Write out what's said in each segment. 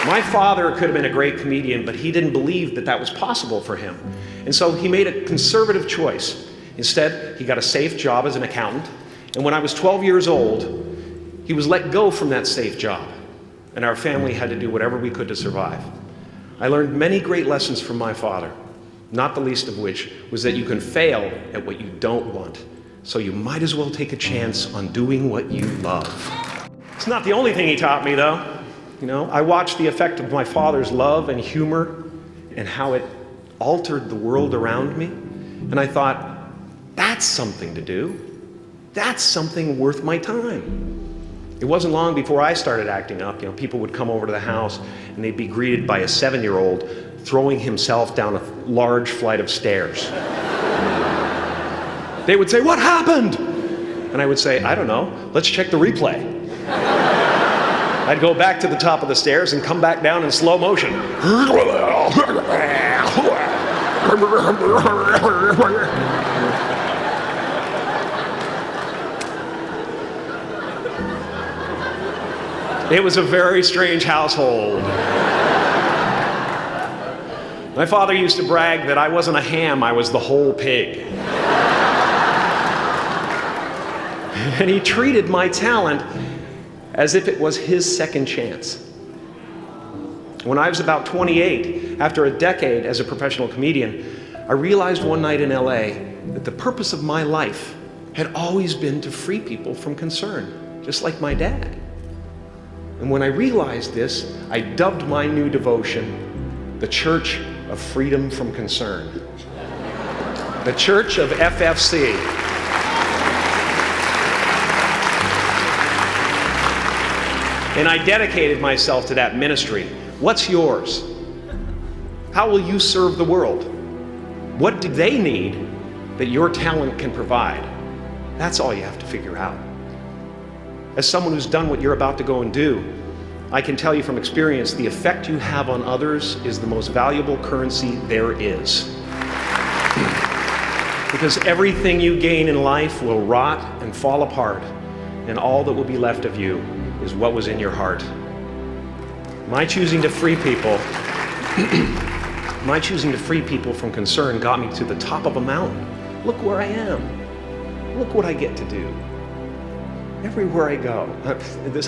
My father could have been a great comedian, but he didn't believe that that was possible for him. And so he made a conservative choice. Instead, he got a safe job as an accountant. And when I was 12 years old, he was let go from that safe job. And our family had to do whatever we could to survive. I learned many great lessons from my father, not the least of which was that you can fail at what you don't want. So you might as well take a chance on doing what you love. It's not the only thing he taught me, though. You know, I watched the effect of my father's love and humor and how it altered the world around me. And I thought, that's something to do. That's something worth my time. It wasn't long before I started acting up. You know, people would come over to the house and they'd be greeted by a 7-year-old throwing himself down a large flight of stairs. They would say, "What happened?" And I would say, "I don't know. Let's check the replay." I'd go back to the top of the stairs and come back down in slow motion. It was a very strange household. My father used to brag that I wasn't a ham, I was the whole pig. And he treated my talent as if it was his second chance. When I was about 28, after a decade as a professional comedian, I realized one night in LA that the purpose of my life had always been to free people from concern, just like my dad. And when I realized this, I dubbed my new devotion the Church of Freedom from Concern. The Church of FFC. And I dedicated myself to that ministry. What's yours? How will you serve the world? What do they need that your talent can provide? That's all you have to figure out. As someone who's done what you're about to go and do, I can tell you from experience, the effect you have on others is the most valuable currency there is. Because everything you gain in life will rot and fall apart, and all that will be left of you is what was in your heart. My choosing to free people from concern got me to the top of a mountain. Look where I am. Look what I get to do. Everywhere I go.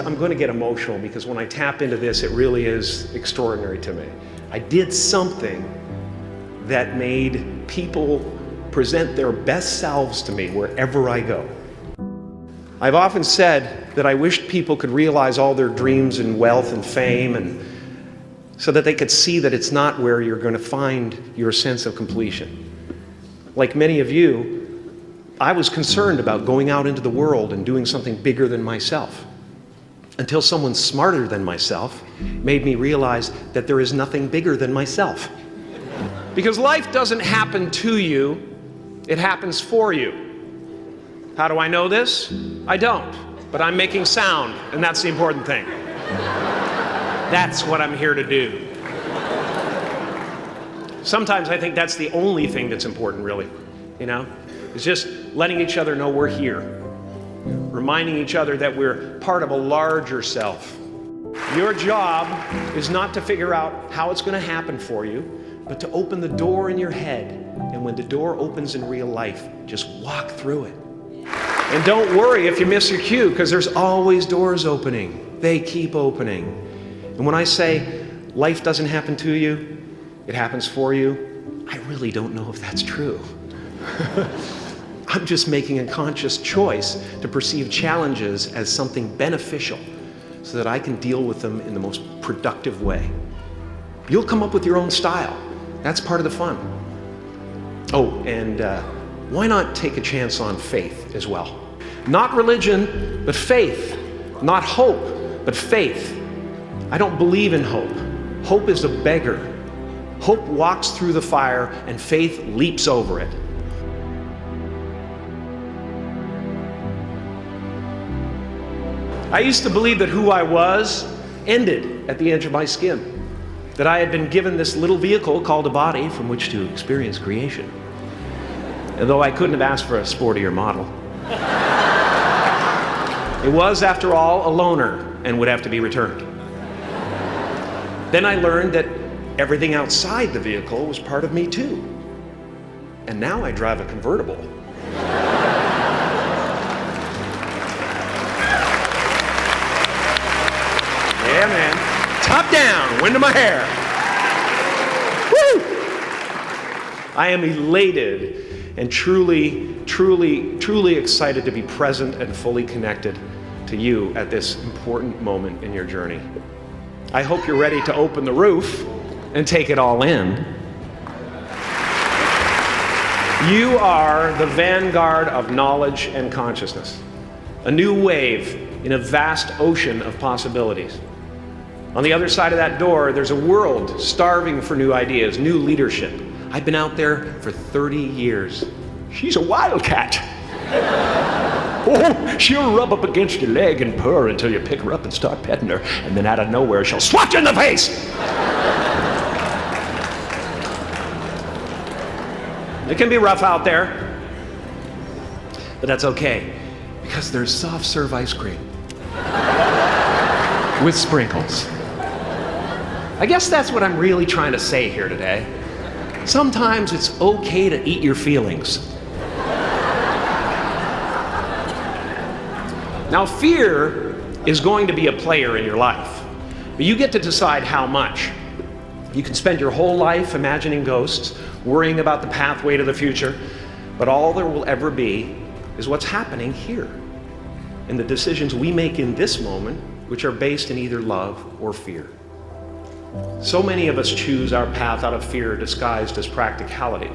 I'm going to get emotional because when I tap into this, it really is extraordinary to me. I did something that made people present their best selves to me wherever I go. I've often said that I wished people could realize all their dreams and wealth and fame, and so that they could see that it's not where you're going to find your sense of completion. Like many of you, I was concerned about going out into the world and doing something bigger than myself, until someone smarter than myself made me realize that there is nothing bigger than myself. Because life doesn't happen to you, it happens for you. How do I know this? I don't, but I'm making sound, and that's the important thing. That's what I'm here to do. Sometimes I think that's the only thing that's important, really, you know? It's just letting each other know we're here, reminding each other that we're part of a larger self. Your job is not to figure out how it's going to happen for you, but to open the door in your head, and when the door opens in real life, just walk through it. And don't worry if you miss your cue, because there's always doors opening. They keep opening. And when I say life doesn't happen to you, it happens for you, I really don't know if that's true. I'm just making a conscious choice to perceive challenges as something beneficial so that I can deal with them in the most productive way. You'll come up with your own style. That's part of the fun. Oh, and why not take a chance on faith as well? Not religion, but faith. Not hope, but faith. I don't believe in hope. Hope is a beggar. Hope walks through the fire and faith leaps over it. I used to believe that who I was ended at the edge of my skin, that I had been given this little vehicle called a body from which to experience creation. And though I couldn't have asked for a sportier model. It was, after all, a loaner and would have to be returned. Then I learned that everything outside the vehicle was part of me too. And now I drive a convertible. Yeah, man. Top down, wind in my hair. Woo! I am elated and truly excited to be present and fully connected to you at this important moment in your journey. I hope you're ready to open the roof and take it all in. You are the vanguard of knowledge and consciousness, a new wave in a vast ocean of possibilities. On the other side of that door, there's a world starving for new ideas, new leadership. I've been out there for 30 years. She's a wildcat. Oh, she'll rub up against your leg and purr until you pick her up and start petting her, and then out of nowhere, she'll swat you in the face. It can be rough out there, but that's okay, because there's soft serve ice cream with sprinkles. I guess that's what I'm really trying to say here today. Sometimes it's okay to eat your feelings. Now, fear is going to be a player in your life, but you get to decide how much. You can spend your whole life imagining ghosts, worrying about the pathway to the future, but all there will ever be is what's happening here, and the decisions we make in this moment, which are based in either love or fear. So many of us choose our path out of fear disguised as practicality.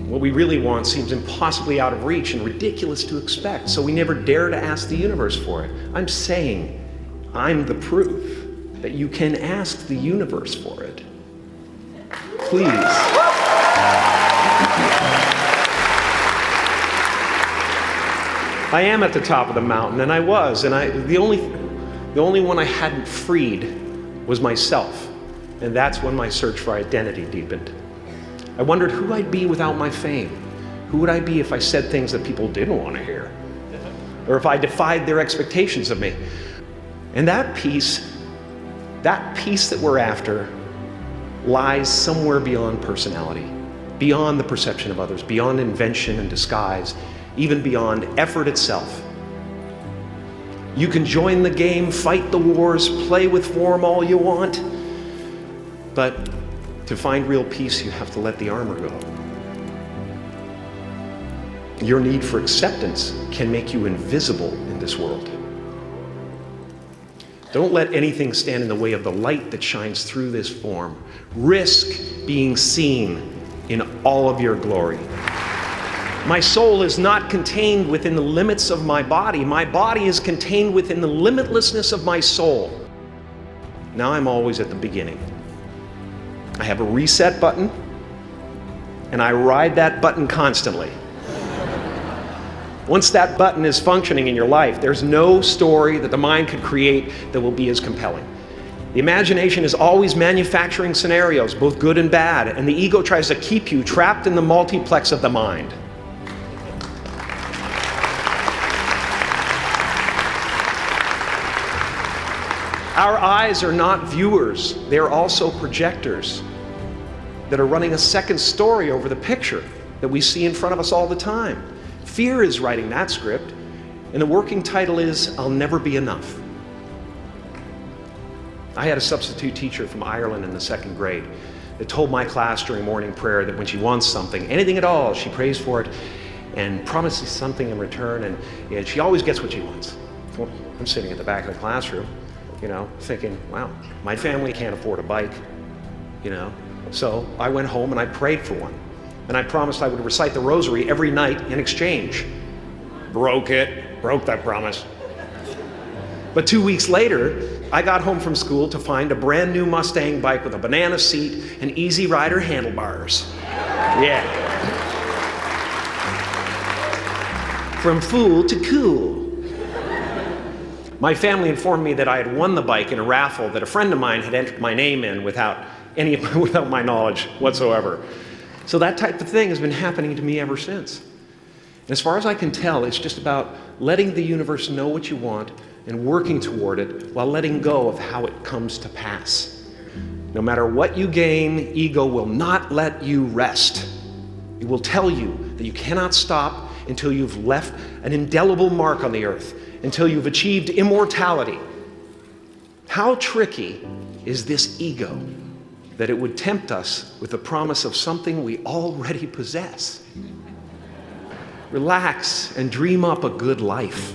What we really want seems impossibly out of reach and ridiculous to expect, so we never dare to ask the universe for it. I'm saying I'm the proof that you can ask the universe for it. Please. I am at the top of the mountain, and I was, and the only one I hadn't freed was myself, and that's when my search for identity deepened. I wondered who I'd be without my fame. Who would I be if I said things that people didn't want to hear? Or if I defied their expectations of me? And that peace that we're after lies somewhere beyond personality, beyond the perception of others, beyond invention and disguise, even beyond effort itself. You can join the game, fight the wars, play with form all you want, but to find real peace, you have to let the armor go. Your need for acceptance can make you invisible in this world. Don't let anything stand in the way of the light that shines through this form. Risk being seen in all of your glory. My soul is not contained within the limits of my body. My body is contained within the limitlessness of my soul. Now I'm always at the beginning. I have a reset button, and I ride that button constantly. Once that button is functioning in your life, there's no story that the mind could create that will be as compelling. The imagination is always manufacturing scenarios, both good and bad, and the ego tries to keep you trapped in the multiplex of the mind. Our eyes are not viewers, they're also projectors that are running a second story over the picture that we see in front of us all the time. Fear is writing that script, and the working title is, I'll Never Be Enough. I had a substitute teacher from Ireland in the 2nd grade that told my class during morning prayer that when she wants something, anything at all, she prays for it and promises something in return, and she always gets what she wants. Well, I'm sitting at the back of the classroom, thinking, wow, my family can't afford a bike, So I went home and I prayed for one. And I promised I would recite the rosary every night in exchange. Broke that promise. But 2 weeks later, I got home from school to find a brand new Mustang bike with a banana seat and Easy Rider handlebars. Yeah. From fool to cool. My family informed me that I had won the bike in a raffle that a friend of mine had entered my name in without my knowledge whatsoever. So that type of thing has been happening to me ever since. And as far as I can tell, it's just about letting the universe know what you want and working toward it while letting go of how it comes to pass. No matter what you gain, ego will not let you rest. It will tell you that you cannot stop until you've left an indelible mark on the earth, until you've achieved immortality. How tricky is this ego that it would tempt us with the promise of something we already possess? Relax and dream up a good life.